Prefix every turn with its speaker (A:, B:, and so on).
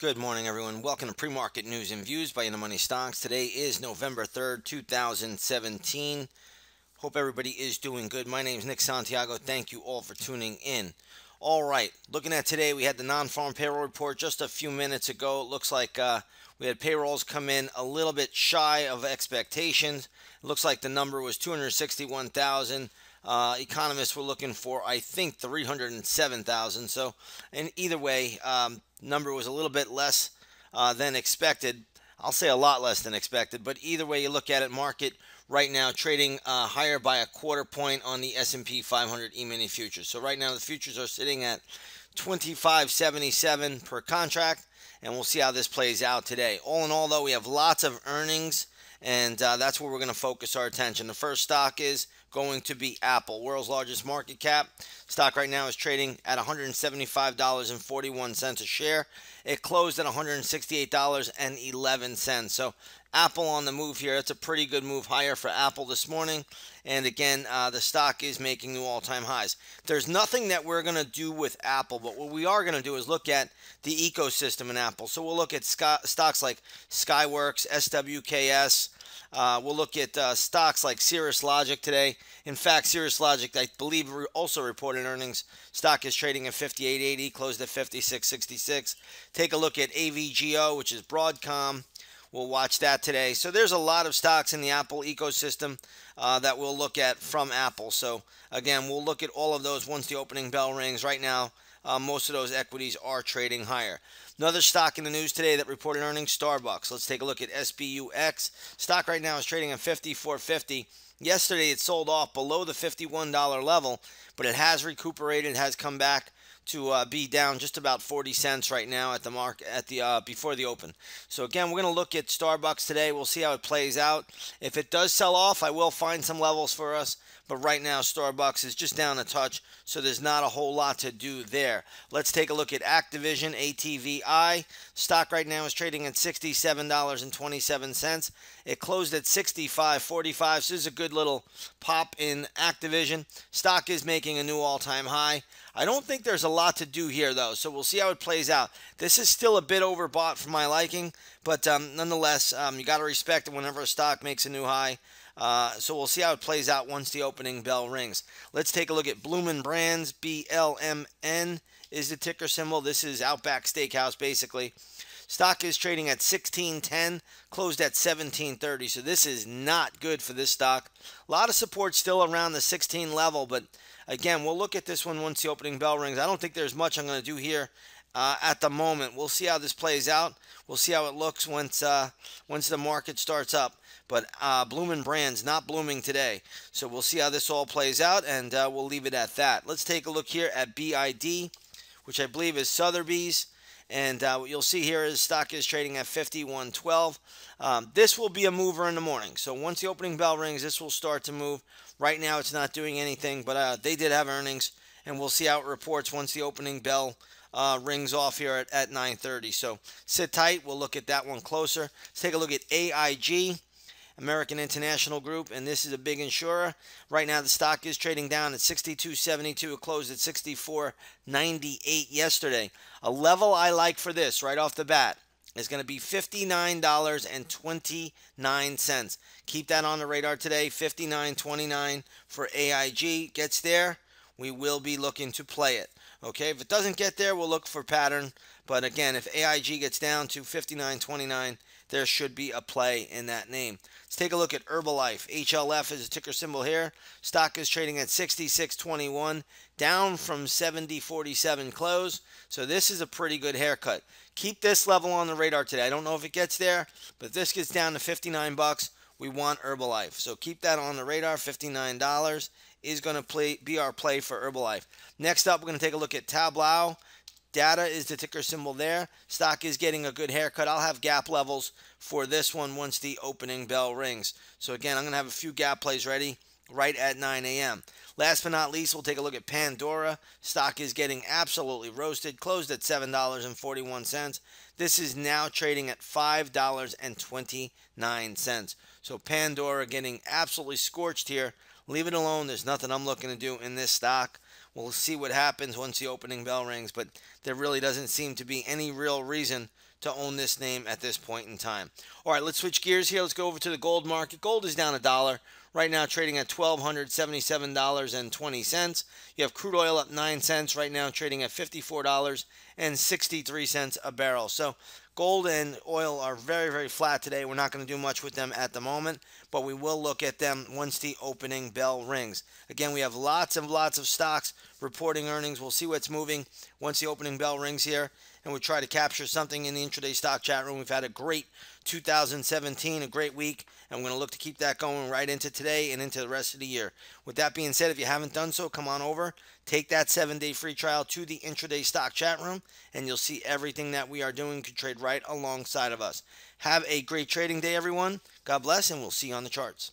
A: Good morning, everyone. Welcome to Pre-Market News and Views by InTheMoneyStocks. Today is November 3rd, 2017. Hope everybody is doing good. My name is Nick Santiago. Thank you all for tuning in. All right, looking at today, we had the non-farm payroll report just a few minutes ago. It looks like we had payrolls come in a little bit shy of expectations. It looks like the number was 261,000. Economists were looking for, I think, 307,000. So, and either way, number was a little bit less than expected. I'll say a lot less than expected, but either way you look at it, market right now trading higher by a quarter point on the S&P 500 E-mini futures. So right now the futures are sitting at 25.77 per contract, and we'll see how this plays out today. All in all, though, we have lots of earnings, and that's where we're going to focus our attention. The first stock is going to be Apple, world's largest market cap. Stock right now is trading at $175.41 a share. It closed at $168.11. So Apple on the move here. That's a pretty good move higher for Apple this morning. And again, the stock is making new all-time highs. There's nothing that we're going to do with Apple, but what we are going to do is look at the ecosystem in Apple. So we'll look at stocks like Skyworks, SWKS. We'll look at stocks like Cirrus Logic today. In fact, Cirrus Logic, I believe, also reported earnings. Stock is trading at 58.80, closed at 56.66. Take a look at AVGO, which is Broadcom. We'll watch that today. So there's a lot of stocks in the Apple ecosystem that we'll look at from Apple. So again, we'll look at all of those once the opening bell rings. Right now, most of those equities are trading higher. Another stock in the news today that reported earnings, Starbucks. Let's take a look at SBUX. Stock right now is trading at 54.50. Yesterday it sold off below the $51 level, but it has recuperated, has come back to be down just about 40 cents right now at the mark at the before the open. So again, we're going to look at Starbucks today. We'll see how it plays out. If it does sell off, I will find some levels for us. But right now, Starbucks is just down a touch, so there's not a whole lot to do there. Let's take a look at Activision, ATVI. Stock right now is trading at $67.27. It closed at $65.45, so this is a good little pop in Activision. Stock is making a new all-time high. I don't think there's a lot to do here, though, so we'll see how it plays out. This is still a bit overbought for my liking, but nonetheless, you got to respect it whenever a stock makes a new high. So we'll see how it plays out once the opening bell rings. Let's take a look at Bloomin' Brands. BLMN is the ticker symbol. This is Outback Steakhouse, basically. Stock is trading at $16.10, closed at $17.30. So this is not good for this stock. A lot of support still around the 16 level, but again, we'll look at this one once the opening bell rings. I don't think there's much I'm going to do here at the moment. We'll see how this plays out. We'll see how it looks once the market starts up. But Bloomin' Brands not blooming today. So we'll see how this all plays out, and we'll leave it at that. Let's take a look here at BID, which I believe is Sotheby's. And what you'll see here is stock is trading at 51.12. This will be a mover in the morning. So once the opening bell rings, this will start to move. Right now, it's not doing anything, but they did have earnings, and we'll see how it reports once the opening bell rings off here at 9:30. So sit tight. We'll look at that one closer. Let's take a look at AIG. American International Group, and this is a big insurer. Right now, the stock is trading down at 62.72. It closed at 64.98 yesterday. A level I like for this right off the bat is going to be $59.29. Keep that on the radar today. $59.29 for AIG. Gets there, we will be looking to play it. Okay, if it doesn't get there, we'll look for pattern. But again, if AIG gets down to $59.29, there should be a play in that name. Let's take a look at Herbalife. HLF is a ticker symbol here. Stock is trading at 66.21, down from 70.47 close. So this is a pretty good haircut. Keep this level on the radar today. I don't know if it gets there, but if this gets down to 59 bucks, we want Herbalife. So keep that on the radar. $59 is going to be our play for Herbalife. Next up, we're going to take a look at Tableau Data is the ticker symbol there. Stock is getting a good haircut. I'll have gap levels for this one once the opening bell rings. So again, I'm going to have a few gap plays ready right at 9 a.m. Last but not least, we'll take a look at Pandora. Stock is getting absolutely roasted. Closed at $7.41. This is now trading at $5.29. So Pandora getting absolutely scorched here. Leave it alone. There's nothing I'm looking to do in this stock. We'll see what happens once the opening bell rings, but there really doesn't seem to be any real reason to own this name at this point in time. All right, let's switch gears here. Let's go over to the gold market. Gold is down $1. Right now trading at $1,277.20. You have crude oil up 9 cents. Right now trading at $54.63 a barrel. So gold and oil are very, very flat today. We're not going to do much with them at the moment, but we will look at them once the opening bell rings. Again, we have lots and lots of stocks reporting earnings. We'll see what's moving once the opening bell rings here, and we'll try to capture something in the intraday stock chat room. We've had a great 2017, a great week, and we're going to look to keep that going right into today and into the rest of the year. With that being said, if you haven't done so, come on over, take that 7-day free trial to the intraday stock chat room, and you'll see everything that we are doing to trade right alongside of us. Have a great trading day, everyone. God bless, and we'll see you on the charts.